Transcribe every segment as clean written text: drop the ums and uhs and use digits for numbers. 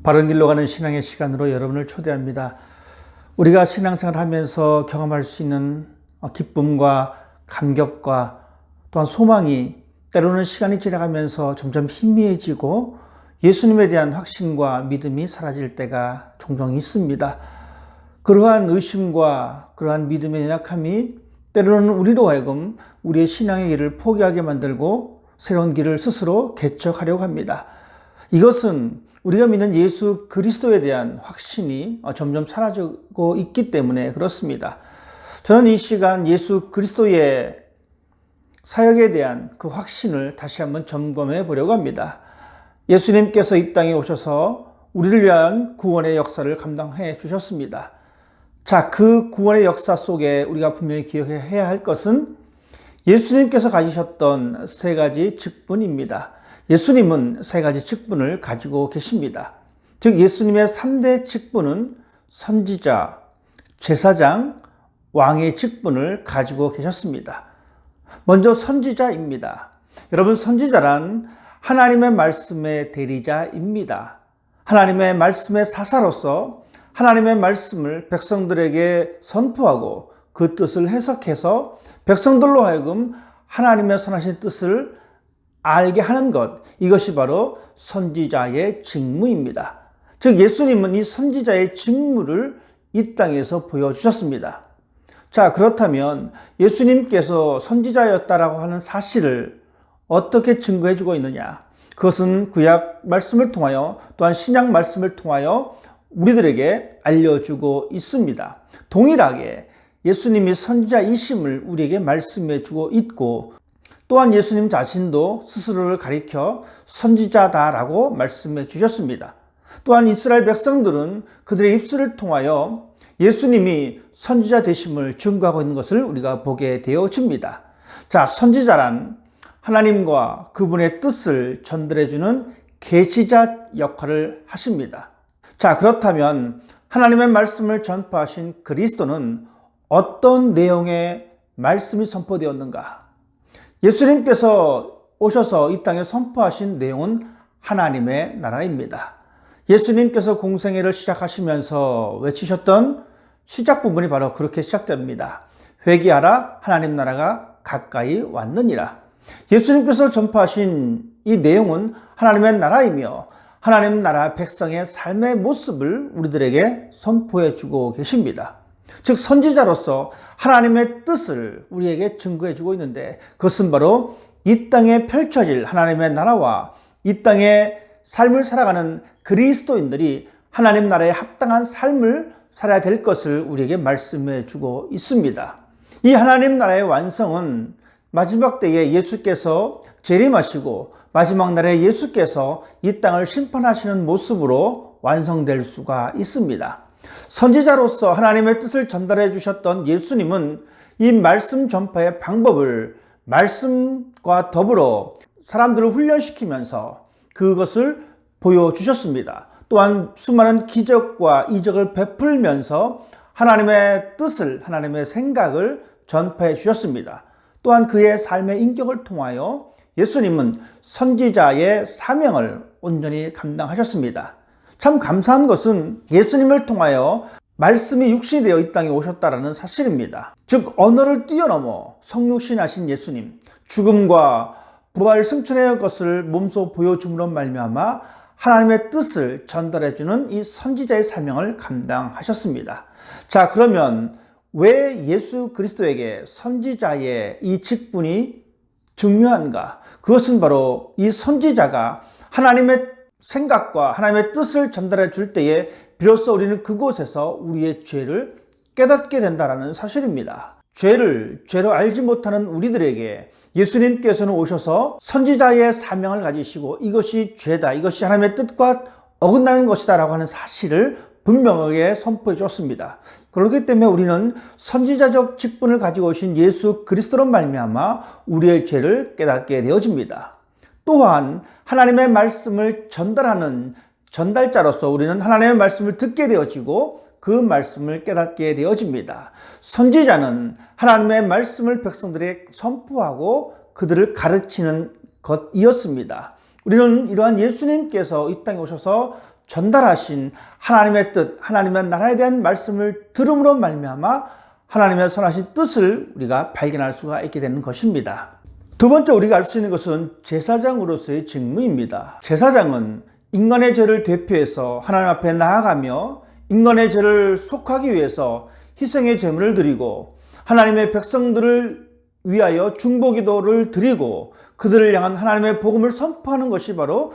바른 길로 가는 신앙의 시간으로 여러분을 초대합니다. 우리가 신앙생활을 하면서 경험할 수 있는 기쁨과 감격과 또한 소망이 때로는 시간이 지나가면서 점점 희미해지고 예수님에 대한 확신과 믿음이 사라질 때가 종종 있습니다. 그러한 의심과 그러한 믿음의 연약함이 때로는 우리로 하여금 우리의 신앙의 길을 포기하게 만들고 새로운 길을 스스로 개척하려고 합니다. 이것은 우리가 믿는 예수 그리스도에 대한 확신이 점점 사라지고 있기 때문에 그렇습니다. 저는 이 시간 예수 그리스도의 사역에 대한 그 확신을 다시 한번 점검해 보려고 합니다. 예수님께서 이 땅에 오셔서 우리를 위한 구원의 역사를 감당해 주셨습니다. 자, 그 구원의 역사 속에 우리가 분명히 기억해야 할 것은 예수님께서 가지셨던 세 가지 직분입니다. 예수님은 세 가지 직분을 가지고 계십니다. 즉 예수님의 3대 직분은 선지자, 제사장, 왕의 직분을 가지고 계셨습니다. 먼저 선지자입니다. 여러분, 선지자란 하나님의 말씀의 대리자입니다. 하나님의 말씀의 사사로서 하나님의 말씀을 백성들에게 선포하고 그 뜻을 해석해서 백성들로 하여금 하나님의 선하신 뜻을 알게 하는 것, 이것이 바로 선지자의 직무입니다. 즉 예수님은 이 선지자의 직무를 이 땅에서 보여주셨습니다. 자, 그렇다면 예수님께서 선지자였다라고 하는 사실을 어떻게 증거해 주고 있느냐? 그것은 구약 말씀을 통하여 또한 신약 말씀을 통하여 우리들에게 알려주고 있습니다. 동일하게 예수님이 선지자이심을 우리에게 말씀해 주고 있고, 또한 예수님 자신도 스스로를 가리켜 선지자다라고 말씀해 주셨습니다. 또한 이스라엘 백성들은 그들의 입술을 통하여 예수님이 선지자 되심을 증거하고 있는 것을 우리가 보게 되어집니다. 자, 선지자란 하나님과 그분의 뜻을 전달해 주는 계시자 역할을 하십니다. 자, 그렇다면 하나님의 말씀을 전파하신 그리스도는 어떤 내용의 말씀이 선포되었는가? 예수님께서 오셔서 이 땅에 선포하신 내용은 하나님의 나라입니다. 예수님께서 공생애를 시작하시면서 외치셨던 시작 부분이 바로 그렇게 시작됩니다. 회개하라, 하나님 나라가 가까이 왔느니라. 예수님께서 전파하신 이 내용은 하나님의 나라이며 하나님 나라 백성의 삶의 모습을 우리들에게 선포해 주고 계십니다. 즉 선지자로서 하나님의 뜻을 우리에게 증거해 주고 있는데, 그것은 바로 이 땅에 펼쳐질 하나님의 나라와 이 땅에 삶을 살아가는 그리스도인들이 하나님 나라에 합당한 삶을 살아야 될 것을 우리에게 말씀해 주고 있습니다. 이 하나님 나라의 완성은 마지막 때에 예수께서 재림하시고 마지막 날에 예수께서 이 땅을 심판하시는 모습으로 완성될 수가 있습니다. 선지자로서 하나님의 뜻을 전달해 주셨던 예수님은 이 말씀 전파의 방법을 말씀과 더불어 사람들을 훈련시키면서 그것을 보여주셨습니다. 또한 수많은 기적과 이적을 베풀면서 하나님의 뜻을, 하나님의 생각을 전파해 주셨습니다. 또한 그의 삶의 인격을 통하여 예수님은 선지자의 사명을 온전히 감당하셨습니다. 참 감사한 것은 예수님을 통하여 말씀이 육신이 되어 이 땅에 오셨다라는 사실입니다. 즉 언어를 뛰어넘어 성육신하신 예수님, 죽음과 부활 승천의 것을 몸소 보여줌으로 말미암아 하나님의 뜻을 전달해주는 이 선지자의 사명을 감당하셨습니다. 자, 그러면 왜 예수 그리스도에게 선지자의 이 직분이 중요한가? 그것은 바로 이 선지자가 하나님의 생각과 하나님의 뜻을 전달해 줄 때에 비로소 우리는 그곳에서 우리의 죄를 깨닫게 된다는 사실입니다. 죄로 알지 못하는 우리들에게 예수님께서는 오셔서 선지자의 사명을 가지시고 이것이 죄다, 이것이 하나님의 뜻과 어긋나는 것이다 라고 하는 사실을 분명하게 선포해 줬습니다. 그렇기 때문에 우리는 선지자적 직분을 가지고 오신 예수 그리스도로 말미암아 우리의 죄를 깨닫게 되어집니다. 또한 하나님의 말씀을 전달하는 전달자로서 우리는 하나님의 말씀을 듣게 되어지고 그 말씀을 깨닫게 되어집니다. 선지자는 하나님의 말씀을 백성들에게 선포하고 그들을 가르치는 것이었습니다. 우리는 이러한 예수님께서 이 땅에 오셔서 전달하신 하나님의 뜻, 하나님의 나라에 대한 말씀을 들음으로 말미암아 하나님의 선하신 뜻을 우리가 발견할 수가 있게 되는 것입니다. 두 번째 우리가 알 수 있는 것은 제사장으로서의 직무입니다. 제사장은 인간의 죄를 대표해서 하나님 앞에 나아가며 인간의 죄를 속하기 위해서 희생의 제물을 드리고 하나님의 백성들을 위하여 중보기도를 드리고 그들을 향한 하나님의 복음을 선포하는 것이 바로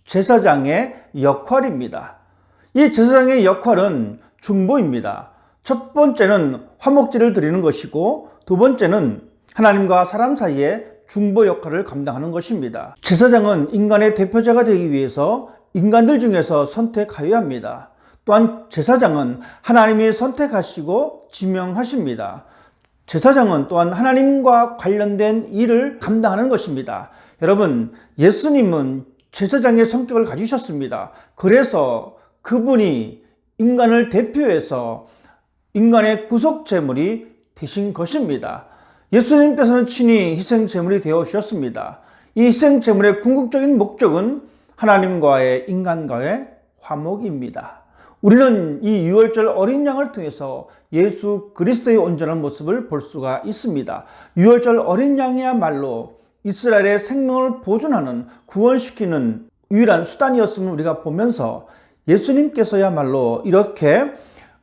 제사장의 역할입니다. 이 제사장의 역할은 중보입니다. 첫 번째는 화목제를 드리는 것이고 두 번째는 하나님과 사람 사이에 중보 역할을 감당하는 것입니다. 제사장은 인간의 대표자가 되기 위해서 인간들 중에서 선택하여야 합니다. 또한 제사장은 하나님이 선택하시고 지명하십니다. 제사장은 또한 하나님과 관련된 일을 감당하는 것입니다. 여러분, 예수님은 제사장의 성격을 가지셨습니다. 그래서 그분이 인간을 대표해서 인간의 구속 제물이 되신 것입니다. 예수님께서는 친히 희생 제물이 되어 주셨습니다. 이 희생 제물의 궁극적인 목적은 하나님과의 인간과의 화목입니다. 우리는 이 유월절 어린 양을 통해서 예수 그리스도의 온전한 모습을 볼 수가 있습니다. 유월절 어린 양이야말로 이스라엘의 생명을 보존하는, 구원시키는 유일한 수단이었음을 우리가 보면서 예수님께서야말로 이렇게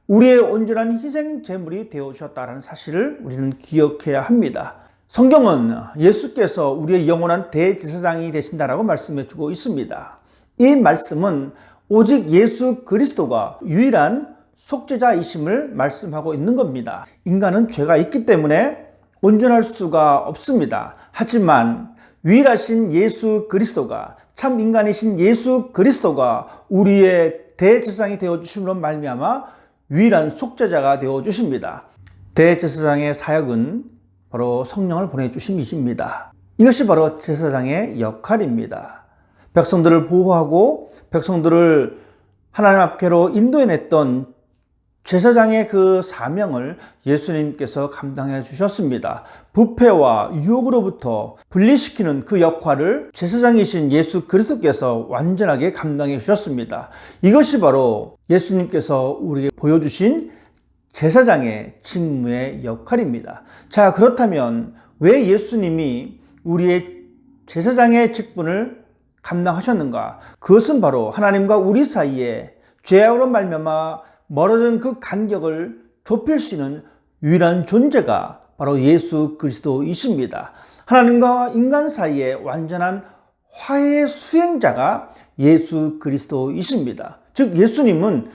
우리의 온전한 희생 제물이 되어 주셨다는 사실을 우리는 기억해야 합니다. 성경은 예수께서 우리의 영원한 대제사장이 되신다라고 말씀해 주고 있습니다. 이 말씀은 오직 예수 그리스도가 유일한 속죄자이심을 말씀하고 있는 겁니다. 인간은 죄가 있기 때문에 온전할 수가 없습니다. 하지만 유일하신 예수 그리스도가, 참 인간이신 예수 그리스도가 우리의 대제사장이 되어 주심으로 말미암아 유일한 속죄자가 되어 주십니다. 대제사장의 사역은 바로 성령을 보내주심이십니다. 이것이 바로 제사장의 역할입니다. 백성들을 보호하고 백성들을 하나님 앞께로 인도해냈던 제사장의 그 사명을 예수님께서 감당해 주셨습니다. 부패와 유혹으로부터 분리시키는 그 역할을 제사장이신 예수 그리스도께서 완전하게 감당해 주셨습니다. 이것이 바로 예수님께서 우리에게 보여주신 제사장의 직무의 역할입니다. 자, 그렇다면 왜 예수님이 우리의 제사장의 직분을 감당하셨는가? 그것은 바로 하나님과 우리 사이에 죄악으로 말미암아 멀어진 그 간격을 좁힐 수 있는 유일한 존재가 바로 예수 그리스도이십니다. 하나님과 인간 사이에 완전한 화해의 수행자가 예수 그리스도이십니다. 즉 예수님은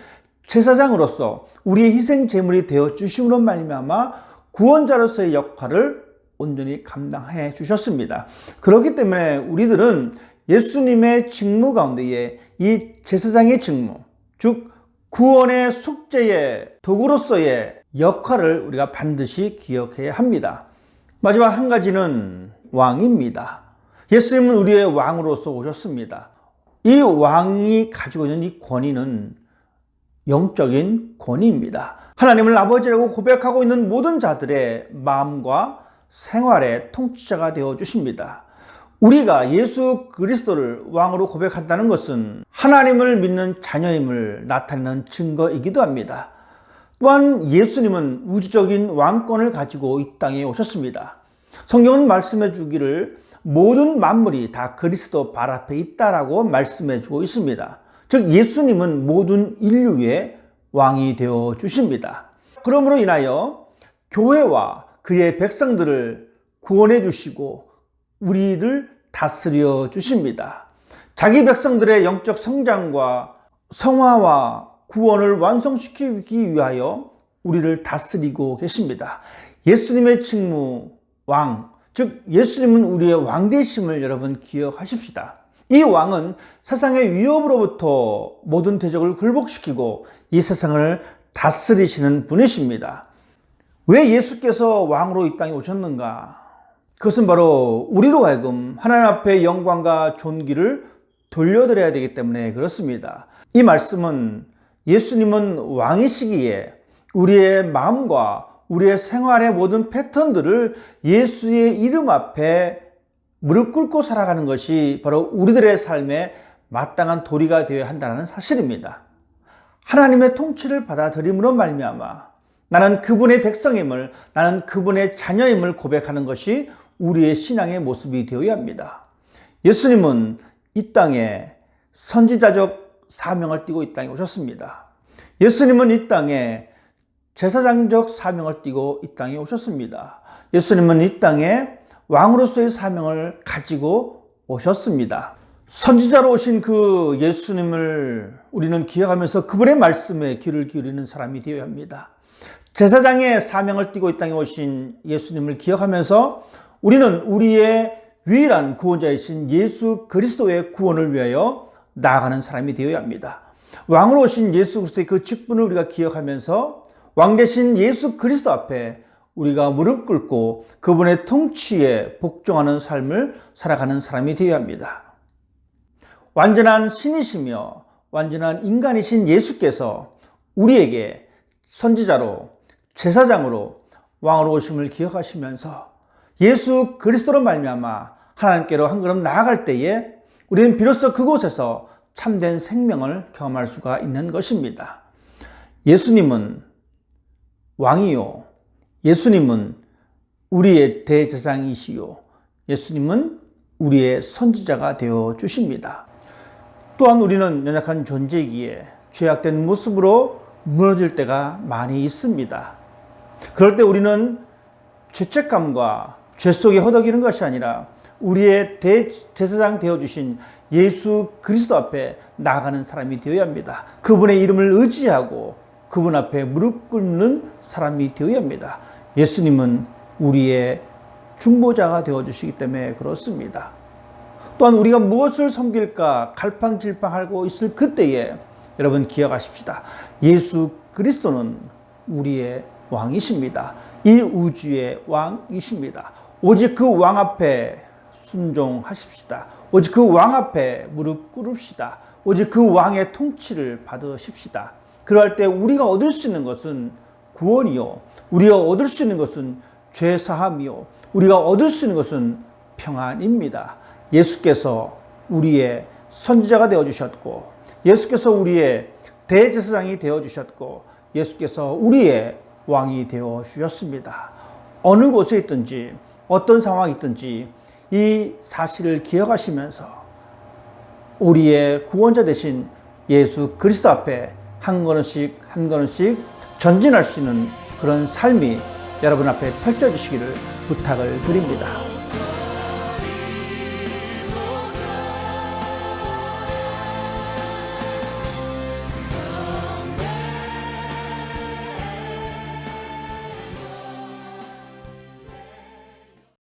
제사장으로서 우리의 희생 제물이 되어 주심으로 말미암아 구원자로서의 역할을 온전히 감당해 주셨습니다. 그렇기 때문에 우리들은 예수님의 직무 가운데에 이 제사장의 직무, 즉 구원의 속죄의 도구로서의 역할을 우리가 반드시 기억해야 합니다. 마지막 한 가지는 왕입니다. 예수님은 우리의 왕으로서 오셨습니다. 이 왕이 가지고 있는 이 권위는 영적인 권위입니다. 하나님을 아버지라고 고백하고 있는 모든 자들의 마음과 생활의 통치자가 되어 주십니다. 우리가 예수 그리스도를 왕으로 고백한다는 것은 하나님을 믿는 자녀임을 나타내는 증거이기도 합니다. 또한 예수님은 우주적인 왕권을 가지고 이 땅에 오셨습니다. 성경은 말씀해 주기를 모든 만물이 다 그리스도 발 앞에 있다라고 말씀해 주고 있습니다. 즉 예수님은 모든 인류의 왕이 되어 주십니다. 그러므로 인하여 교회와 그의 백성들을 구원해 주시고 우리를 다스려 주십니다. 자기 백성들의 영적 성장과 성화와 구원을 완성시키기 위하여 우리를 다스리고 계십니다. 예수님의 직무 왕, 즉 예수님은 우리의 왕 되심을 여러분 기억하십시다. 이 왕은 세상의 위협으로부터 모든 대적을 굴복시키고 이 세상을 다스리시는 분이십니다. 왜 예수께서 왕으로 이 땅에 오셨는가? 그것은 바로 우리로 하여금 하나님 앞에 영광과 존귀를 돌려드려야 되기 때문에 그렇습니다. 이 말씀은 예수님은 왕이시기에 우리의 마음과 우리의 생활의 모든 패턴들을 예수의 이름 앞에 무릎 꿇고 살아가는 것이 바로 우리들의 삶의 마땅한 도리가 되어야 한다는 사실입니다. 하나님의 통치를 받아들임으로 말미암아 나는 그분의 백성임을, 나는 그분의 자녀임을 고백하는 것이 우리의 신앙의 모습이 되어야 합니다. 예수님은 이 땅에 선지자적 사명을 띠고 이 땅에 오셨습니다. 예수님은 이 땅에 제사장적 사명을 띠고 이 땅에 오셨습니다. 예수님은 이 땅에 왕으로서의 사명을 가지고 오셨습니다. 선지자로 오신 그 예수님을 우리는 기억하면서 그분의 말씀에 귀를 기울이는 사람이 되어야 합니다. 제사장의 사명을 띠고 이 땅에 오신 예수님을 기억하면서 우리는 우리의 유일한 구원자이신 예수 그리스도의 구원을 위하여 나아가는 사람이 되어야 합니다. 왕으로 오신 예수 그리스도의 그 직분을 우리가 기억하면서 왕 대신 예수 그리스도 앞에 우리가 무릎 꿇고 그분의 통치에 복종하는 삶을 살아가는 사람이 되어야 합니다. 완전한 신이시며 완전한 인간이신 예수께서 우리에게 선지자로 제사장으로 왕으로 오심을 기억하시면서 예수 그리스도로 말미암아 하나님께로 한 걸음 나아갈 때에 우리는 비로소 그곳에서 참된 생명을 경험할 수가 있는 것입니다. 예수님은 왕이요, 예수님은 우리의 대제사장이시요, 예수님은 우리의 선지자가 되어 주십니다. 또한 우리는 연약한 존재이기에 죄악된 모습으로 무너질 때가 많이 있습니다. 그럴 때 우리는 죄책감과 죄 속에 허덕이는 것이 아니라 우리의 대제사장 되어주신 예수 그리스도 앞에 나아가는 사람이 되어야 합니다. 그분의 이름을 의지하고 그분 앞에 무릎 꿇는 사람이 되어야 합니다. 예수님은 우리의 중보자가 되어주시기 때문에 그렇습니다. 또한 우리가 무엇을 섬길까 갈팡질팡하고 있을 그때에 여러분 기억하십시다. 예수 그리스도는 우리의 왕이십니다. 이 우주의 왕이십니다. 오직 그 왕 앞에 순종하십시다. 오직 그 왕 앞에 무릎 꿇읍시다. 오직 그 왕의 통치를 받으십시다. 그러할 때 우리가 얻을 수 있는 것은 구원이요, 우리가 얻을 수 있는 것은 죄사함이요, 우리가 얻을 수 있는 것은 평안입니다. 예수께서 우리의 선지자가 되어주셨고, 예수께서 우리의 대제사장이 되어주셨고, 예수께서 우리의 왕이 되어주셨습니다. 어느 곳에 있든지 어떤 상황이 있든지 이 사실을 기억하시면서 우리의 구원자 되신 예수 그리스도 앞에 한 걸음씩 한 걸음씩 전진할 수 있는 그런 삶이 여러분 앞에 펼쳐지시기를 부탁을 드립니다.